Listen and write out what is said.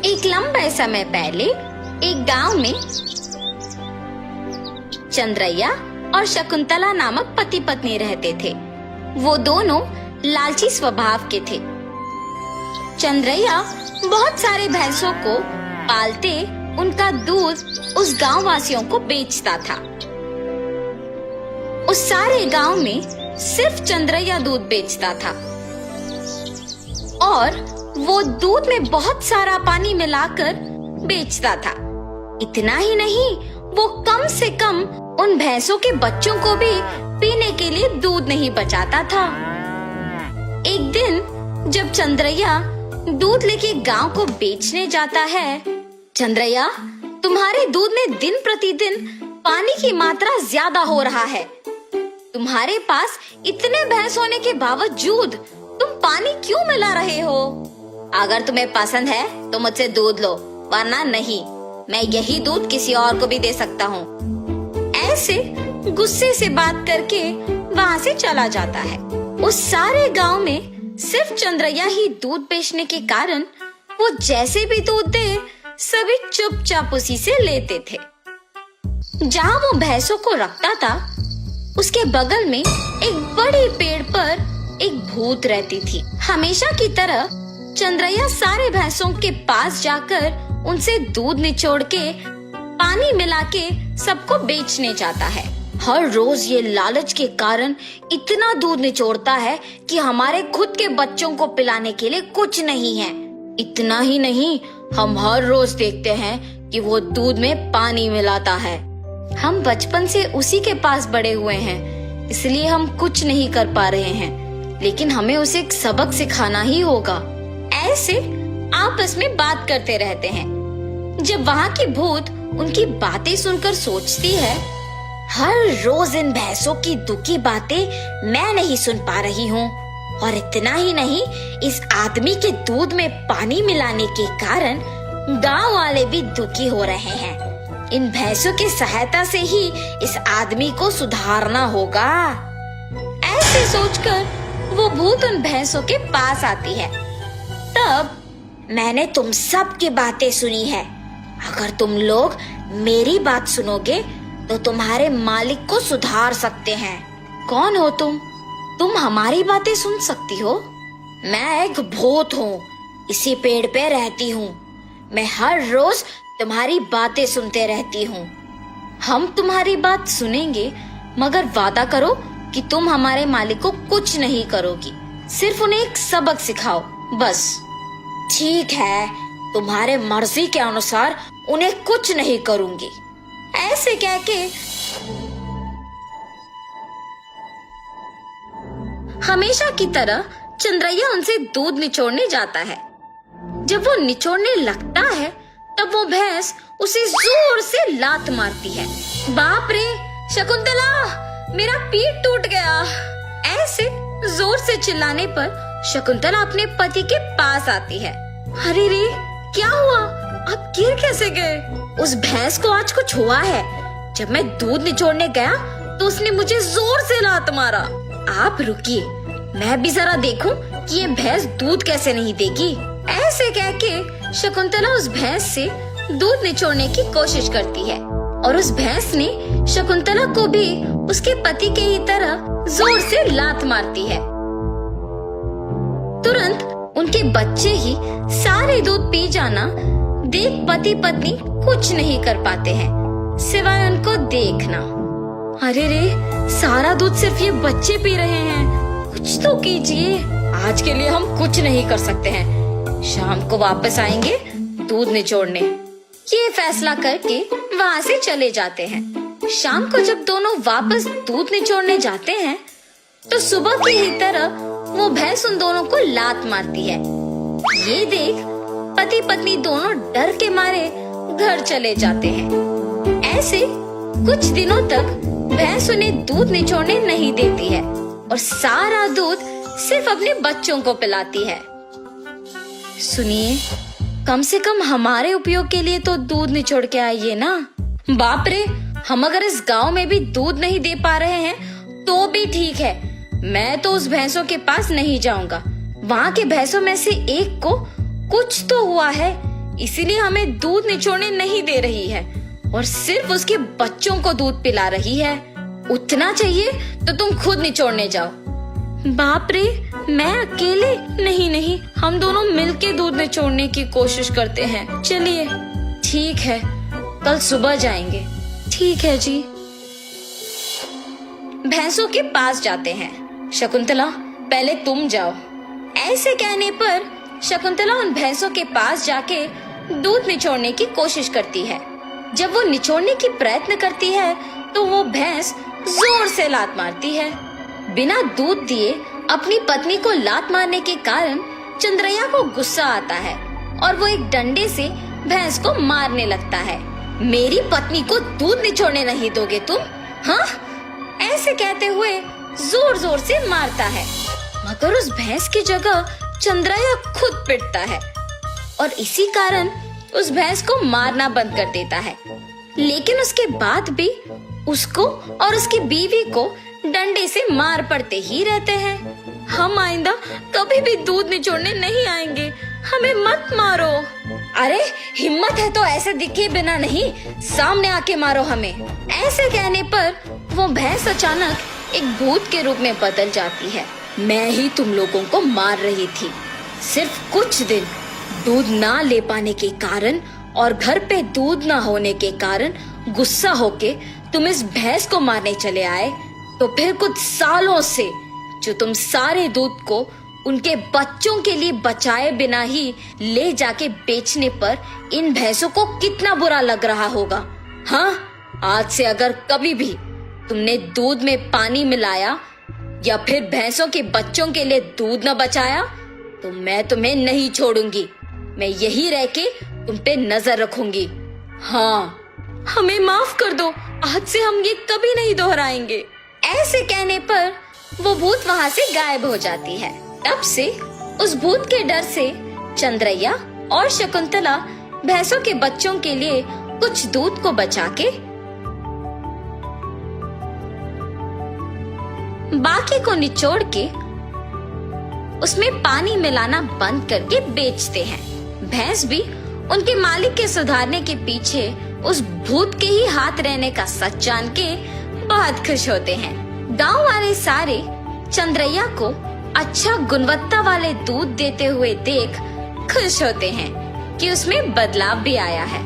एक लंबे समय पहले एक गांव में चंद्रैया और शकुंतला नामक पति पत्नी रहते थे। वो दोनों लालची स्वभाव के थे। चंद्रैया बहुत सारे भैंसों को पालते उनका दूध उस गांव वासियों को बेचता था। उस सारे गांव में सिर्फ चंद्रैया दूध बेचता था और वो दूध में बहुत सारा पानी मिलाकर बेचता था। इतना ही नहीं, वो कम से कम उन भैंसों के बच्चों को भी पीने के लिए दूध नहीं बचाता था। एक दिन जब चंद्रैया दूध लेके गांव को बेचने जाता है, चंद्रैया, तुम्हारे दूध में दिन प्रतिदिन पानी की मात्रा ज्यादा हो रहा है। तुम्हारे पास इतने भैंस होने के बावजूद तुम पानी क्यों मिला रहे हो? अगर तुम्हें पसंद है तो मुझसे दूध लो, वरना नहीं। मैं यही दूध किसी और को भी दे सकता हूँ। ऐसे गुस्से से बात करके वहाँ से चला जाता है। उस सारे गांव में सिर्फ चंद्रैया ही दूध बेचने के कारण वो जैसे भी दूध दे, सभी चुपचाप उसी से लेते थे। जहाँ वो भैंसों को रखता था, उसके बगल में एक बड़े पेड़ पर एक भूत रहती थी। हमेशा की तरह चंद्रैया सारे भैंसों के पास जाकर उनसे दूध निचोड़ के पानी मिला के सबको बेचने जाता है। हर रोज ये लालच के कारण इतना दूध निचोड़ता है कि हमारे खुद के बच्चों को पिलाने के लिए कुछ नहीं है। इतना ही नहीं, हम हर रोज देखते हैं कि वो दूध में पानी मिलाता है। हम बचपन से उसी के पास बड़े हुए हैं, इसलिए हम कुछ नहीं कर पा रहे हैं, लेकिन हमें उसे एक सबक सिखाना ही होगा। ऐसे आपस में बात करते रहते हैं। जब वहाँ की भूत उनकी बातें सुनकर सोचती है, हर रोज इन भैंसों की दुखी बातें मैं नहीं सुन पा रही हूँ, और इतना ही नहीं, इस आदमी के दूध में पानी मिलाने के कारण गांव वाले भी दुखी हो रहे हैं। इन भैंसों की सहायता से ही इस आदमी को सुधारना होगा। ऐसे सोचकर वो भूत उन भैंसों के पास आती है। तब मैंने तुम सब की बातें सुनी है। अगर तुम लोग मेरी बात सुनोगे तो तुम्हारे मालिक को सुधार सकते हैं। कौन हो तुम? तुम हमारी बातें सुन सकती हो? मैं एक भूत हूँ, इसी पेड़ पे रहती हूँ। मैं हर रोज तुम्हारी बातें सुनते रहती हूँ। हम तुम्हारी बात सुनेंगे, मगर वादा करो कि तुम हमारे मालिक को कुछ नहीं करोगी। सिर्फ उन्हें एक सबक सिखाओ, बस। ठीक है, तुम्हारे मर्जी के अनुसार उन्हें कुछ नहीं करूंगी। ऐसे कह के हमेशा की तरह चंद्रैया उनसे दूध निचोड़ने जाता है। जब वो निचोड़ने लगता है, तब वो भैंस उसे जोर से लात मारती है। बाप रे शकुंतला, मेरा पीठ टूट गया। ऐसे जोर से चिल्लाने पर शकुंतला अपने पति के पास आती है। अरे रे, क्या हुआ? आप गिर कैसे गए? उस भैंस को आज कुछ हुआ है। जब मैं दूध निचोड़ने गया तो उसने मुझे जोर से लात मारा। आप रुकिए, मैं भी जरा देखूं कि ये भैंस दूध कैसे नहीं देगी। ऐसे कह के शकुंतला उस भैंस से दूध निचोड़ने की कोशिश करती है, और उस भैंस ने शकुंतला को भी उसके पति के ही तरह जोर से लात मारती है। तुरंत उनके बच्चे ही सारे दूध पी जाना देख पति पत्नी कुछ नहीं कर पाते हैं, सिवाय उनको देखना। अरे रे, सारा दूध सिर्फ ये बच्चे पी रहे हैं, कुछ तो कीजिए। आज के लिए हम कुछ नहीं कर सकते हैं, शाम को वापस आएंगे दूध निचोड़ने। ये फैसला करके वहाँ से चले जाते हैं। शाम को जब दोनों वापस दूध निचोड़ने जाते हैं, तो सुबह की ही तरह वो भैंस उन दोनों को लात मारती है। ये देख पति पत्नी दोनों डर के मारे घर चले जाते हैं। ऐसे कुछ दिनों तक भैंस उन्हें दूध निचोड़ने नहीं देती है और सारा दूध सिर्फ अपने बच्चों को पिलाती है। सुनिए, कम से कम हमारे उपयोग के लिए तो दूध निचोड़ के आइए ना। बाप रे, हम अगर इस गांव में भी दूध नहीं दे पा रहे हैं तो भी ठीक है, मैं तो उस भैंसों के पास नहीं जाऊंगा। वहाँ के भैंसों में से एक को कुछ तो हुआ है, इसीलिए हमें दूध निचोड़ने नहीं दे रही है और सिर्फ उसके बच्चों को दूध पिला रही है। उतना चाहिए तो तुम खुद निचोड़ने जाओ। बाप रे, मैं अकेले? नहीं, हम दोनों मिलके दूध निचोड़ने की कोशिश करते हैं। चलिए, ठीक है, कल सुबह जाएंगे। ठीक है जी। भैंसों के पास जाते हैं। शकुंतला, पहले तुम जाओ। ऐसे कहने पर शकुंतला उन भैंसों के पास जाके दूध निचोड़ने की कोशिश करती है। जब वो निचोड़ने की प्रयत्न करती है तो वो भैंस जोर से लात मारती है। बिना दूध दिए अपनी पत्नी को लात मारने के कारण चंद्रैया को गुस्सा आता है और वो एक डंडे से भैंस को मारने लगता है। मेरी पत्नी को दूध निचोड़ने नहीं दोगे तुम? हाँ? ऐसे कहते हुए जोर जोर से मारता है, मगर उस भैंस की जगह चंद्रैया खुद पिटता है और इसी कारण उस भैंस को मारना बंद कर देता है। लेकिन उसके बाद भी उसको और उसकी बीवी को डंडे से मार पड़ते ही रहते हैं। हम आइंदा कभी भी दूध निचोड़ने नहीं आएंगे, हमें मत मारो। अरे हिम्मत है तो ऐसे दिखे बिना नहीं, सामने आके मारो हमें। ऐसे कहने पर वो भैंस अचानक एक भूत के रूप में बदल जाती है। मैं ही तुम लोगों को मार रही थी। सिर्फ कुछ दिन दूध ना ले पाने के कारण और घर पे दूध ना होने के कारण गुस्सा होके तुम इस भैंस को मारने चले आए, तो फिर कुछ सालों से जो तुम सारे दूध को उनके बच्चों के लिए बचाए बिना ही ले जाके बेचने पर इन भैंसों को कितना बुरा लग रहा होगा। हाँ, आज से अगर कभी भी तुमने दूध में पानी मिलाया या फिर भैंसों के बच्चों के लिए दूध न बचाया तो मैं तुम्हें नहीं छोड़ूंगी। मैं यही रह के तुम पे नजर रखूंगी। हाँ, हमें माफ कर दो, आज से हम ये कभी नहीं दोहराएंगे। ऐसे कहने पर वो भूत वहाँ से गायब हो जाती है। तब से उस भूत के डर से चंद्रैया और शकुंतला भैंसों के बच्चों के लिए कुछ दूध को बचा के बाकी को निचोड़ के उसमें पानी मिलाना बंद करके बेचते हैं। भैंस भी उनके मालिक के सुधारने के पीछे उस भूत के ही हाथ रहने का सच जान के बहुत खुश होते हैं। गांव वाले सारे चंद्रैया को अच्छा गुणवत्ता वाले दूध देते हुए देख खुश होते हैं कि उसमें बदलाव भी आया है।